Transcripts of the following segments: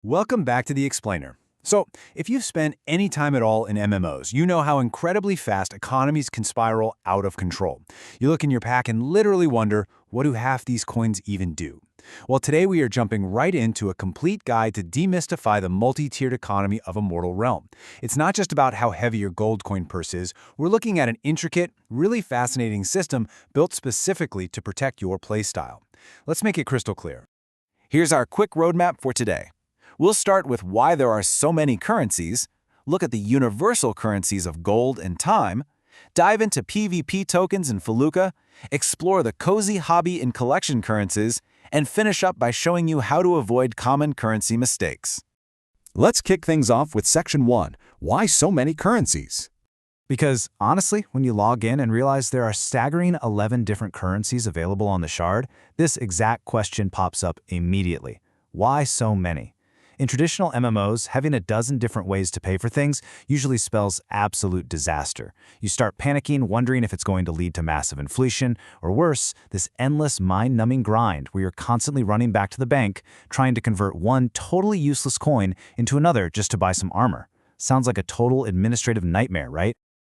Welcome back to The Explainer. So, if you've spent any time at all in MMOs, you know how incredibly fast economies can spiral out of control. You look in your pack and literally wonder, what do half these coins even do? Well, today we are jumping right into a complete guide to demystify the multi-tiered economy of Immortal Realm. It's not just about how heavy your gold coin purse is, we're looking at an intricate, really fascinating system built specifically to protect your playstyle. Let's make it crystal clear. Here's our quick roadmap for today. We'll start with why there are so many currencies, look at the universal currencies of gold and time, dive into PvP tokens and Felucca, explore the cozy hobby and collection currencies, and finish up by showing you how to avoid common currency mistakes. Let's kick things off with Section 1, Why So Many Currencies? Because, honestly, when you log in and realize there are staggering 11 different currencies available on the shard, this exact question pops up immediately. Why so many? In traditional MMOs, having a dozen different ways to pay for things usually spells absolute disaster. You start panicking, wondering if it's going to lead to massive inflation, or worse, this endless mind-numbing grind where you're constantly running back to the bank, trying to convert one totally useless coin into another just to buy some armor. Sounds like a total administrative nightmare, right?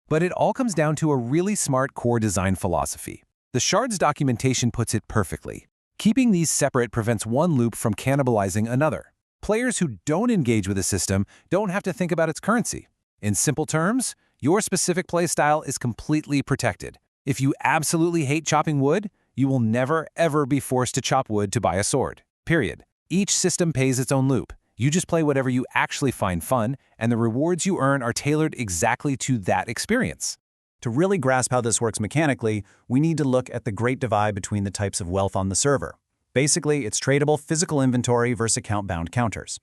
But it all comes down to a really smart core design philosophy. The shard's documentation puts it perfectly. Keeping these separate prevents one loop from cannibalizing another. Players who don't engage with the system don't have to think about its currency. In simple terms, your specific playstyle is completely protected. If you absolutely hate chopping wood, you will never, ever be forced to chop wood to buy a sword. Period. Each system pays its own loop. You just play whatever you actually find fun, and the rewards you earn are tailored exactly to that experience. To really grasp how this works mechanically, we need to look at the great divide between the types of wealth on the server. Basically, it's tradable physical inventory versus account-bound counters.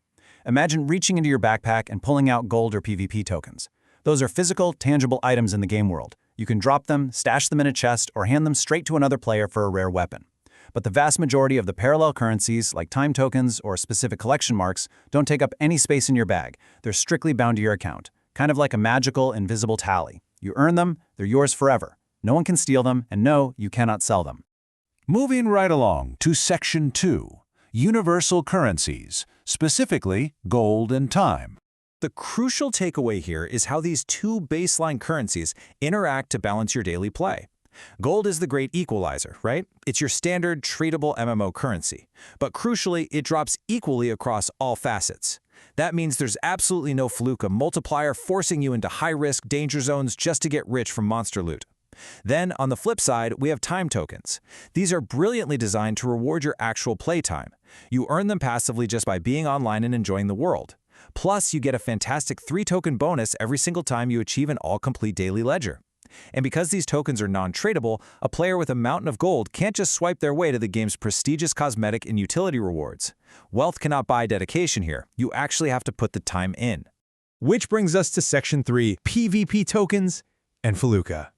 Imagine reaching into your backpack and pulling out gold or PvP tokens. Those are physical, tangible items in the game world. You can drop them, stash them in a chest, or hand them straight to another player for a rare weapon. But the vast majority of the parallel currencies, like time tokens or specific collection marks, don't take up any space in your bag. They're strictly bound to your account, kind of like a magical, invisible tally. You earn them, they're yours forever. No one can steal them, and no, you cannot sell them. Moving right along to Section 2, Universal Currencies, specifically gold and time. The crucial takeaway here is how these two baseline currencies interact to balance your daily play. Gold is the great equalizer, right? It's your standard tradable MMO currency. But crucially, it drops equally across all facets. That means there's absolutely no Felucca multiplier forcing you into high-risk danger zones just to get rich from monster loot. Then, on the flip side, we have time tokens. These are brilliantly designed to reward your actual playtime. You earn them passively just by being online and enjoying the world. Plus, you get a fantastic 3-token bonus every single time you achieve an all-complete daily ledger. And because these tokens are non-tradable, a player with a mountain of gold can't just swipe their way to the game's prestigious cosmetic and utility rewards. Wealth cannot buy dedication here. You actually have to put the time in. Which brings us to Section 3, PvP tokens and Felucca.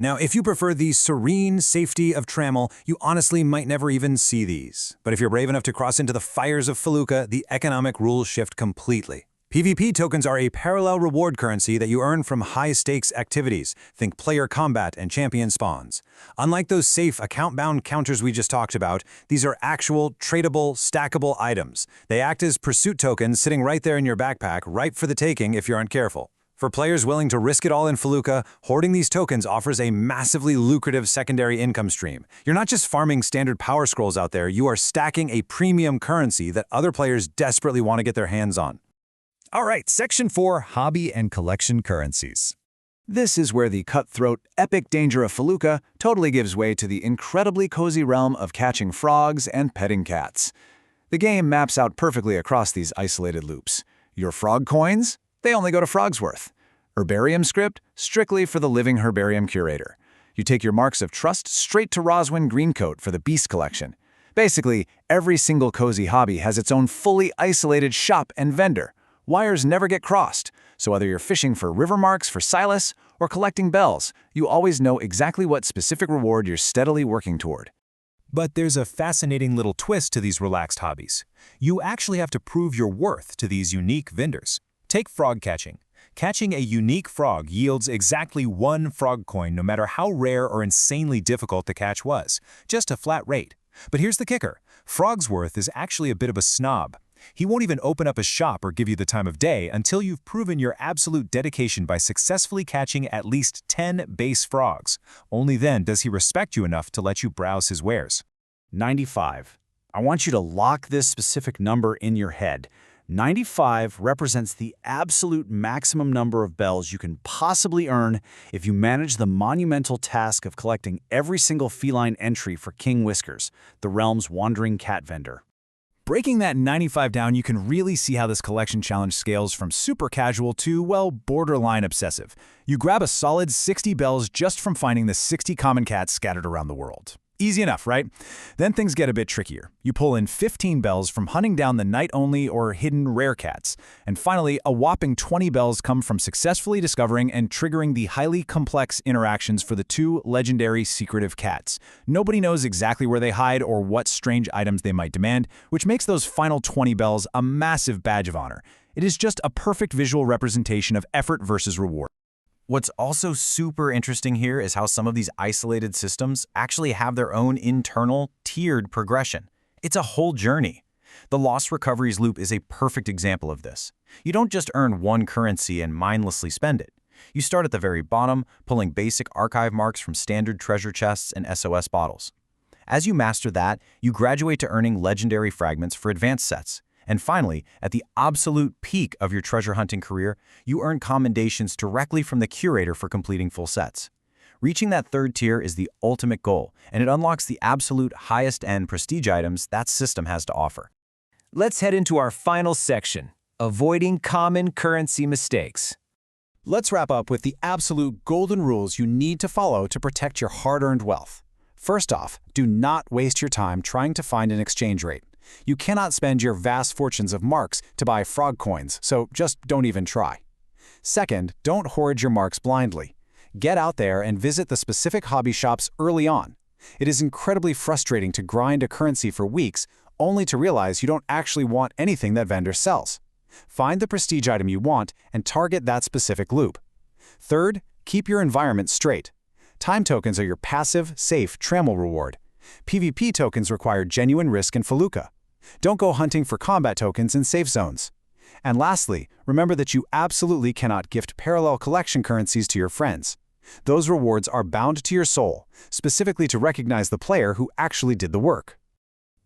Now, if you prefer the serene safety of Trammel, you honestly might never even see these. But if you're brave enough to cross into the fires of Felucca, the economic rules shift completely. PvP tokens are a parallel reward currency that you earn from high-stakes activities. Think player combat and champion spawns. Unlike those safe account-bound counters we just talked about, these are actual, tradable, stackable items. They act as pursuit tokens sitting right there in your backpack, ripe for the taking if you aren't careful. For players willing to risk it all in Felucca, hoarding these tokens offers a massively lucrative secondary income stream. You're not just farming standard power scrolls out there, you are stacking a premium currency that other players desperately want to get their hands on. All right, Section 4, Hobby and Collection Currencies. This is where the cutthroat, epic danger of Felucca totally gives way to the incredibly cozy realm of catching frogs and petting cats. The game maps out perfectly across these isolated loops. Your frog coins? They only go to Frogsworth. Herbarium Scrip, strictly for the living herbarium curator. You take your marks of trust straight to Roswin Greencoat for the Beast Collection. Basically, every single cozy hobby has its own fully isolated shop and vendor. Wires never get crossed, so whether you're fishing for river marks for Silas or collecting bells, you always know exactly what specific reward you're steadily working toward. But there's a fascinating little twist to these relaxed hobbies. You actually have to prove your worth to these unique vendors. Take frog catching. Catching a unique frog yields exactly 1 frog coin no matter how rare or insanely difficult the catch was, just a flat rate. But here's the kicker. Frogsworth is actually a bit of a snob. He won't even open up a shop or give you the time of day until you've proven your absolute dedication by successfully catching at least 10 base frogs. Only then does he respect you enough to let you browse his wares. 95. I want you to lock this specific number in your head. 95 represents the absolute maximum number of bells you can possibly earn if you manage the monumental task of collecting every single feline entry for King Whiskers, the realm's wandering cat vendor. Breaking that 95 down, you can really see how this collection challenge scales from super casual to, well, borderline obsessive. You grab a solid 60 bells just from finding the 60 common cats scattered around the world. Easy enough, right? Then things get a bit trickier. You pull in 15 bells from hunting down the night-only or hidden rare cats. And finally, a whopping 20 bells come from successfully discovering and triggering the highly complex interactions for the 2 legendary secretive cats. Nobody knows exactly where they hide or what strange items they might demand, which makes those final 20 bells a massive badge of honor. It is just a perfect visual representation of effort versus reward. What's also super interesting here is how some of these isolated systems actually have their own internal, tiered progression. It's a whole journey. The Lost Recoveries loop is a perfect example of this. You don't just earn one currency and mindlessly spend it. You start at the very bottom, pulling basic archive marks from standard treasure chests and SOS bottles. As you master that, you graduate to earning legendary fragments for advanced sets. And finally, at the absolute peak of your treasure hunting career, you earn commendations directly from the curator for completing full sets. Reaching that third tier is the ultimate goal, and it unlocks the absolute highest-end prestige items that system has to offer. Let's head into our final section, avoiding common currency mistakes. Let's wrap up with the absolute golden rules you need to follow to protect your hard-earned wealth. First off, do not waste your time trying to find an exchange rate. You cannot spend your vast fortunes of marks to buy frog coins, so just don't even try. Second, don't hoard your marks blindly. Get out there and visit the specific hobby shops early on. It is incredibly frustrating to grind a currency for weeks only to realize you don't actually want anything that vendor sells. Find the prestige item you want and target that specific loop. Third, keep your environment straight. Time tokens are your passive, safe trammel reward. PvP tokens require genuine risk and felucca. Don't go hunting for combat tokens in safe zones. And lastly, remember that you absolutely cannot gift parallel collection currencies to your friends. Those rewards are bound to your soul, specifically to recognize the player who actually did the work.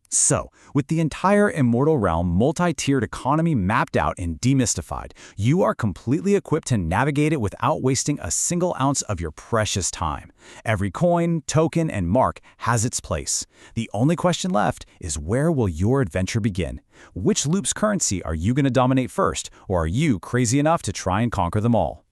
So, with the entire Immortal Realm multi-tiered economy mapped out and demystified, you are completely equipped to navigate it without wasting a single ounce of your precious time. Every coin, token, and mark has its place. The only question left is, where will your adventure begin? Which loop's currency are you going to dominate first, or are you crazy enough to try and conquer them all?